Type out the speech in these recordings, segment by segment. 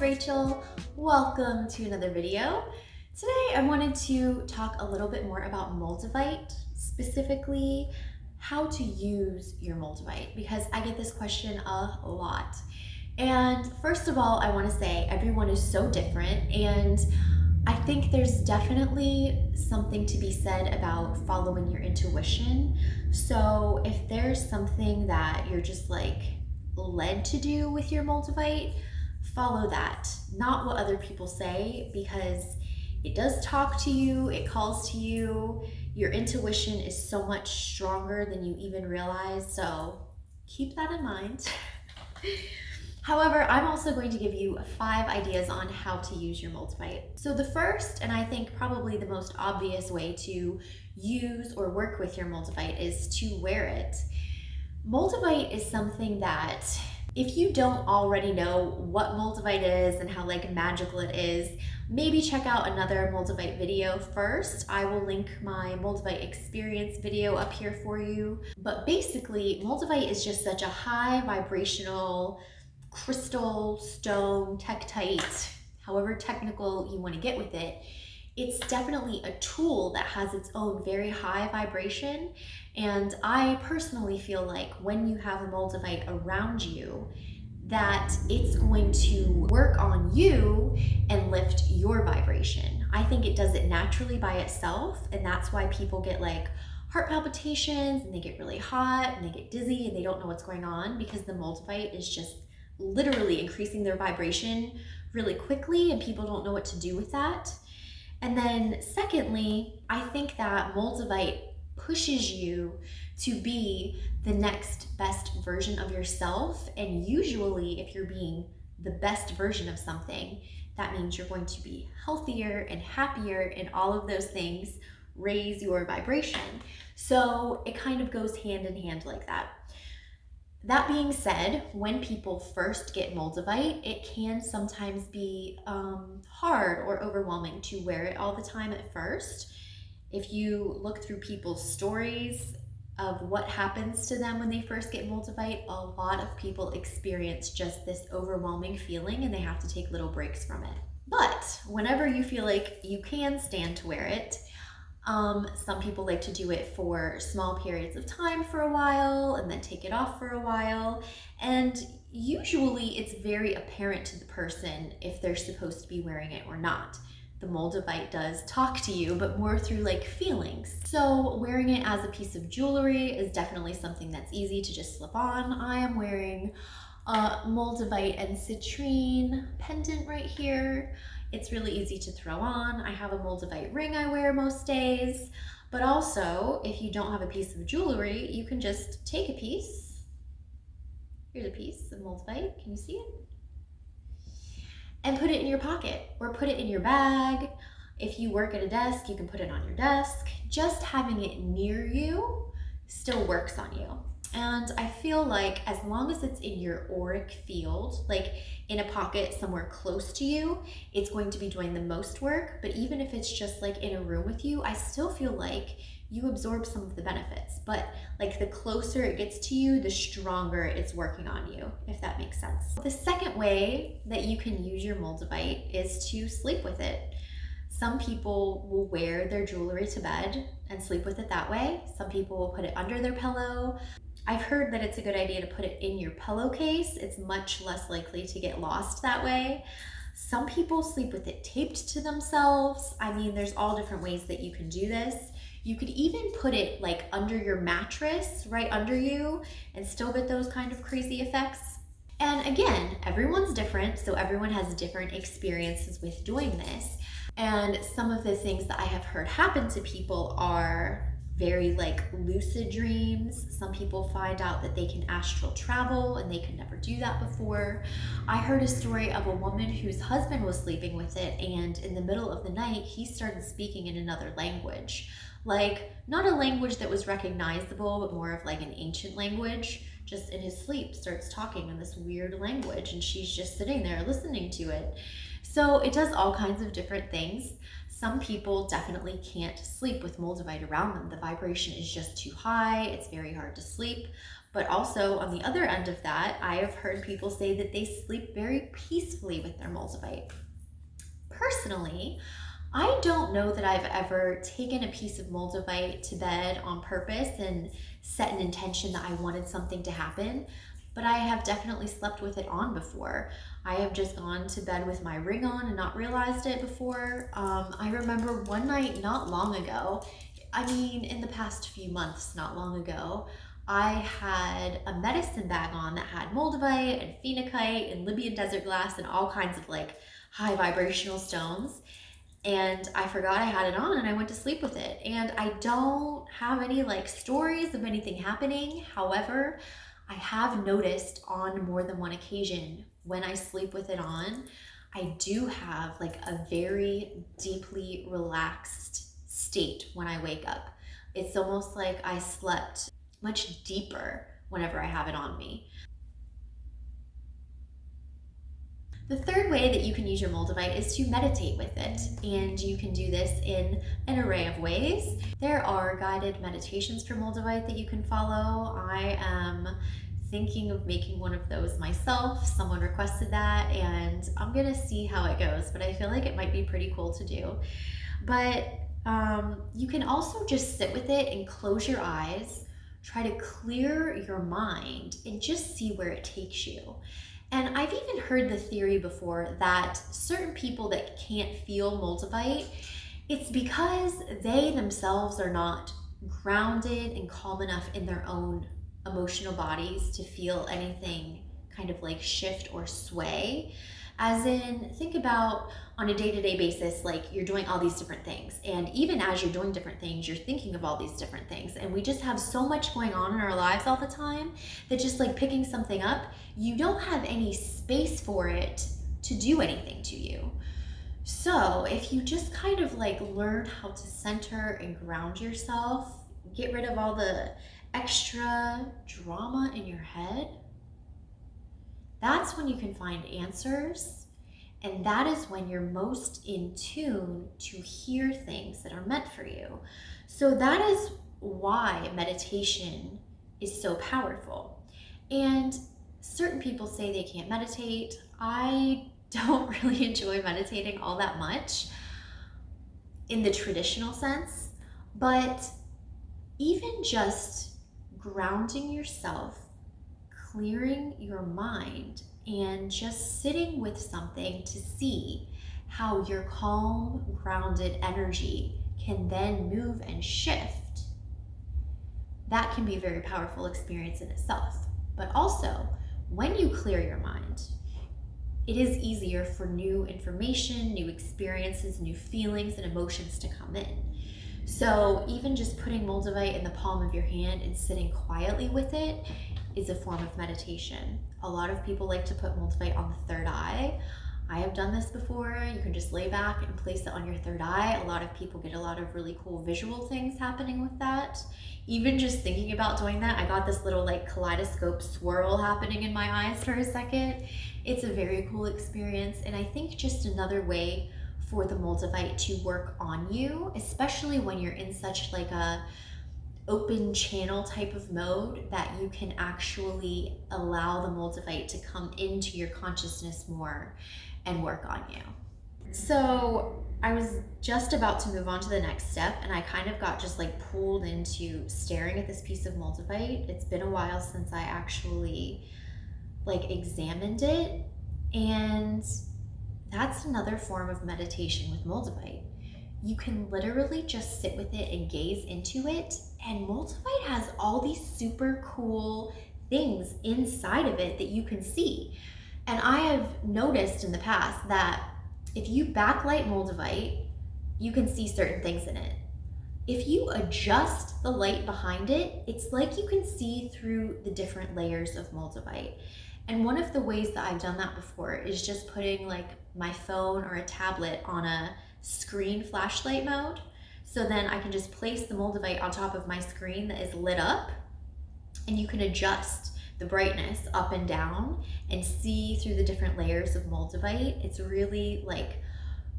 Rachel. Welcome to another video. Today I wanted to talk a little bit more about Moldavite, specifically how to use your Moldavite, because I get this question a lot. And first of all, I want to say everyone is so different, and I think there's definitely something to be said about following your intuition. So if there's something that you're just like led to do with your Moldavite, follow that, not what other people say, because it does talk to you, it calls to you. Your intuition is so much stronger than you even realize, so keep that in mind. However, I'm also going to give you 5 ideas on how to use your Moldavite. So the first, and I think probably the most obvious way to use or work with your Moldavite is to wear it. Moldavite is something that, if you don't already know what Moldavite is and how like magical it is, maybe check out another Moldavite video first. I will link my Moldavite experience video up here for you. But basically, Moldavite is just such a high vibrational crystal, stone, tektite, however technical you want to get with it. It's definitely a tool that has its own very high vibration. And I personally feel like when you have a Moldavite around you, that it's going to work on you and lift your vibration. I think it does it naturally by itself, and that's why people get like heart palpitations and they get really hot and they get dizzy and they don't know what's going on, because the Moldavite is just literally increasing their vibration really quickly and people don't know what to do with that. And then secondly, I think that Moldavite pushes you to be the next best version of yourself. And usually if you're being the best version of something, that means you're going to be healthier and happier, and all of those things raise your vibration. So it kind of goes hand in hand like that. That being said, when people first get Moldavite, it can sometimes be hard or overwhelming to wear it all the time at first. If you look through people's stories of what happens to them when they first get Moldavite, a lot of people experience just this overwhelming feeling and they have to take little breaks from it. But whenever you feel like you can stand to wear it, some people like to do it for small periods of time for a while and then take it off for a while. And usually it's very apparent to the person if they're supposed to be wearing it or not. The Moldavite does talk to you, but more through like feelings. So wearing it as a piece of jewelry is definitely something that's easy to just slip on. I am wearing a Moldavite and citrine pendant right here. It's really easy to throw on. I have a Moldavite ring I wear most days, but also if you don't have a piece of jewelry, you can just take a piece. Here's a piece of Moldavite, can you see it? And put it in your pocket or put it in your bag. If you work at a desk, you can put it on your desk. Just having it near you still works on you. And I feel like as long as it's in your auric field, like in a pocket somewhere close to you, it's going to be doing the most work. But even if it's just like in a room with you, I still feel like you absorb some of the benefits. But like the closer it gets to you, the stronger it's working on you, if that makes sense. The second way that you can use your Moldavite is to sleep with it. Some people will wear their jewelry to bed and sleep with it that way. Some people will put it under their pillow. I've heard that it's a good idea to put it in your pillowcase. It's much less likely to get lost that way. Some people sleep with it taped to themselves. I mean, there's all different ways that you can do this. You could even put it like under your mattress, right under you, and still get those kind of crazy effects. And again, everyone's different, so everyone has different experiences with doing this. And some of the things that I have heard happen to people are very like lucid dreams. Some people find out that they can astral travel and they could never do that before. I heard a story of a woman whose husband was sleeping with it, and in the middle of the night, he started speaking in another language. Like not a language that was recognizable, but more of like an ancient language. Just in his sleep starts talking in this weird language, and she's just sitting there listening to it. So it does all kinds of different things. Some people definitely can't sleep with moldavite around them. The vibration is just too high. It's very hard to sleep. But also on the other end of that, I have heard people say that they sleep very peacefully with their moldavite. Personally, I don't know that I've ever taken a piece of moldavite to bed on purpose and set an intention that I wanted something to happen, but I have definitely slept with it on before. I have just gone to bed with my ring on and not realized it before. I remember one night not long ago, in the past few months, not long ago, I had a medicine bag on that had moldavite and phenakite and Libyan desert glass and all kinds of like high vibrational stones. And I forgot I had it on and I went to sleep with it. And I don't have any like stories of anything happening. However, I have noticed on more than one occasion when I sleep with it on, I do have like a very deeply relaxed state when I wake up. It's almost like I slept much deeper whenever I have it on me. The third way that you can use your moldavite is to meditate with it, and you can do this in an array of ways. There are guided meditations for moldavite that you can follow. I am thinking of making one of those myself. Someone requested that, and I'm gonna see how it goes, but I feel like it might be pretty cool to do. But you can also just sit with it and close your eyes, try to clear your mind, and just see where it takes you. And I've even heard the theory before that certain people that can't feel moldavite, it's because they themselves are not grounded and calm enough in their own emotional bodies to feel anything kind of like shift or sway. As in, think about on a day-to-day basis, like you're doing all these different things. And even as you're doing different things, you're thinking of all these different things. And we just have so much going on in our lives all the time that just like picking something up, you don't have any space for it to do anything to you. So if you just kind of like learn how to center and ground yourself, get rid of all the extra drama in your head, that's when you can find answers, and that is when you're most in tune to hear things that are meant for you. So that is why meditation is so powerful. And certain people say they can't meditate. I don't really enjoy meditating all that much in the traditional sense, but even just grounding yourself, clearing your mind, and just sitting with something to see how your calm, grounded energy can then move and shift, that can be a very powerful experience in itself. But also, when you clear your mind, it is easier for new information, new experiences, new feelings, and emotions to come in. So even just putting moldavite in the palm of your hand and sitting quietly with it is a form of meditation. A lot of people like to put moldavite on the third eye. I have done this before. You can just lay back and place it on your third eye. A lot of people get a lot of really cool visual things happening with that. Even just thinking about doing that, I got this little like kaleidoscope swirl happening in my eyes for a second. It's a very cool experience, and I think just another way for the moldavite to work on you, especially when you're in such like a open channel type of mode, that you can actually allow the moldavite to come into your consciousness more and work on you. So I was just about to move on to the next step, and I kind of got just like pulled into staring at this piece of moldavite. It's been a while since I actually like examined it, and that's another form of meditation with moldavite. You can literally just sit with it and gaze into it, and moldavite has all these super cool things inside of it that you can see. And I have noticed in the past that if you backlight moldavite, you can see certain things in it. If you adjust the light behind it, it's like you can see through the different layers of moldavite. And one of the ways that I've done that before is just putting like my phone or a tablet on a screen flashlight mode. So then I can just place the moldavite on top of my screen that is lit up, and you can adjust the brightness up and down and see through the different layers of Moldavite. It's really like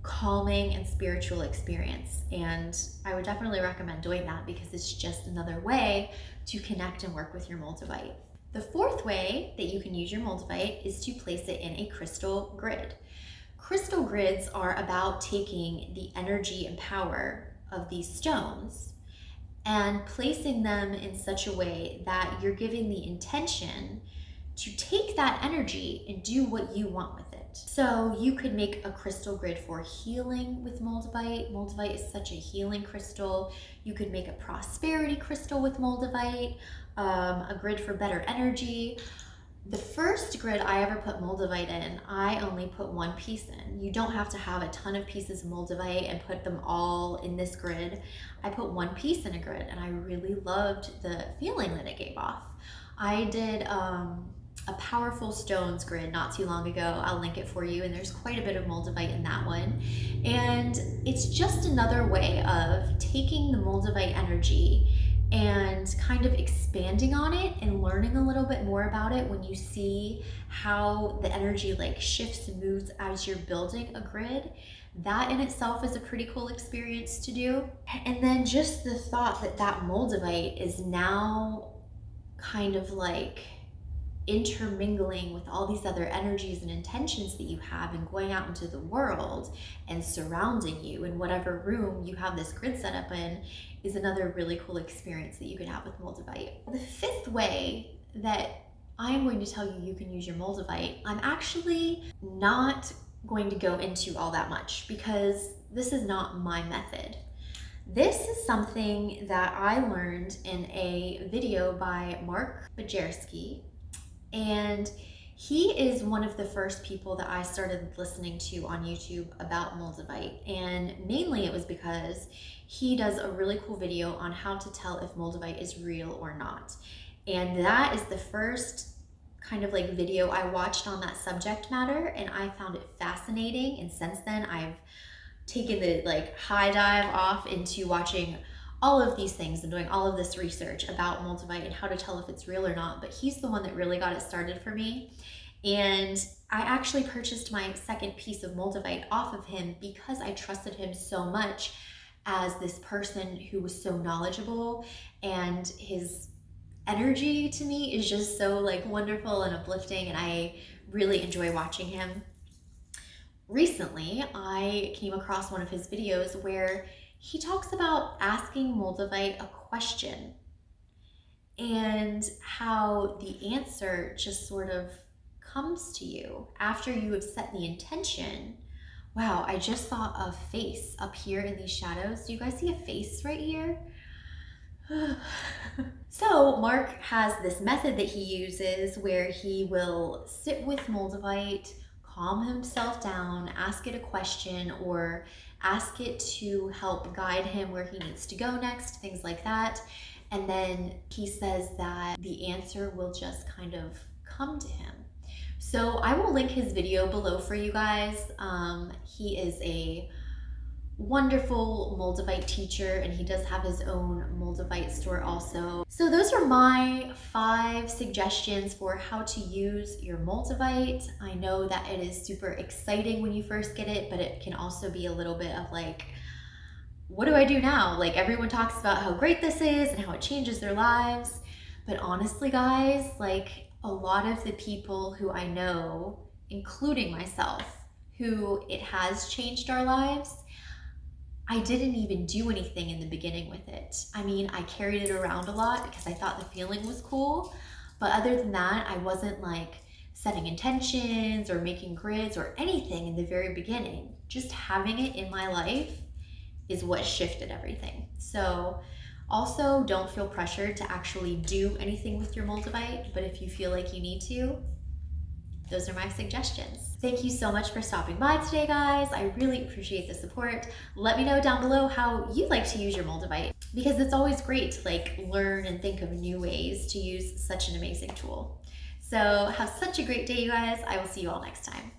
calming and spiritual experience. And I would definitely recommend doing that because it's just another way to connect and work with your Moldavite. The fourth way that you can use your Moldavite is to place it in a crystal grid. Crystal grids are about taking the energy and power of these stones and placing them in such a way that you're giving the intention to take that energy and do what you want with it. So you could make a crystal grid for healing with Moldavite. Moldavite is such a healing crystal. You could make a prosperity crystal with Moldavite, a grid for better energy. The first grid I ever put Moldavite in, I only put one piece in. You don't have to have a ton of pieces of Moldavite and put them all in this grid. I put one piece in a grid and I really loved the feeling that it gave off. I did a powerful stones grid not too long ago. I'll link it for you, and there's quite a bit of Moldavite in that one. And it's just another way of taking the Moldavite energy and kind of expanding on it and learning a little bit more about it when you see how the energy like shifts and moves as you're building a grid. That in itself is a pretty cool experience to do. And then just the thought that that Moldavite is now kind of like intermingling with all these other energies and intentions that you have and going out into the world and surrounding you in whatever room you have this grid set up in is another really cool experience that you can have with Moldavite. The fifth way that I'm going to tell you you can use your Moldavite, I'm actually not going to go into all that much because this is not my method. This is something that I learned in a video by Mark Bajerski, and he is one of the first people that I started listening to on YouTube about Moldavite. And mainly it was because he does a really cool video on how to tell if Moldavite is real or not. And that is the first kind of like video I watched on that subject matter, and I found it fascinating. And since then I've taken the like high dive off into watching all of these things and doing all of this research about Moldavite and how to tell if it's real or not. But he's the one that really got it started for me. And I actually purchased my second piece of Moldavite off of him because I trusted him so much as this person who was so knowledgeable, and his energy to me is just so like wonderful and uplifting, and I really enjoy watching him. Recently, I came across one of his videos where he talks about asking Moldavite a question and how the answer just sort of comes to you after you have set the intention. Wow, I just saw a face up here in these shadows. Do you guys see a face right here? So Mark has this method that he uses where he will sit with Moldavite, calm himself down, ask it a question, or ask it to help guide him where he needs to go next, things like that. And then he says that the answer will just kind of come to him. So I will link his video below for you guys. He is a wonderful Moldavite teacher, and he does have his own Moldavite store also. So those are my 5 suggestions for how to use your Moldavite. I know that it is super exciting when you first get it, but it can also be a little bit of like, what do I do now? Like, everyone talks about how great this is and how it changes their lives. But honestly, guys, like a lot of the people who I know, including myself, who it has changed our lives, I didn't even do anything in the beginning with it. I mean, I carried it around a lot because I thought the feeling was cool. But other than that, I wasn't like setting intentions or making grids or anything in the very beginning. Just having it in my life is what shifted everything. So also don't feel pressured to actually do anything with your Moldavite, but if you feel like you need to, those are my suggestions. Thank you so much for stopping by today, guys. I really appreciate the support. Let me know down below how you like to use your Moldavite, because it's always great to like learn and think of new ways to use such an amazing tool. So have such a great day, you guys. I will see you all next time.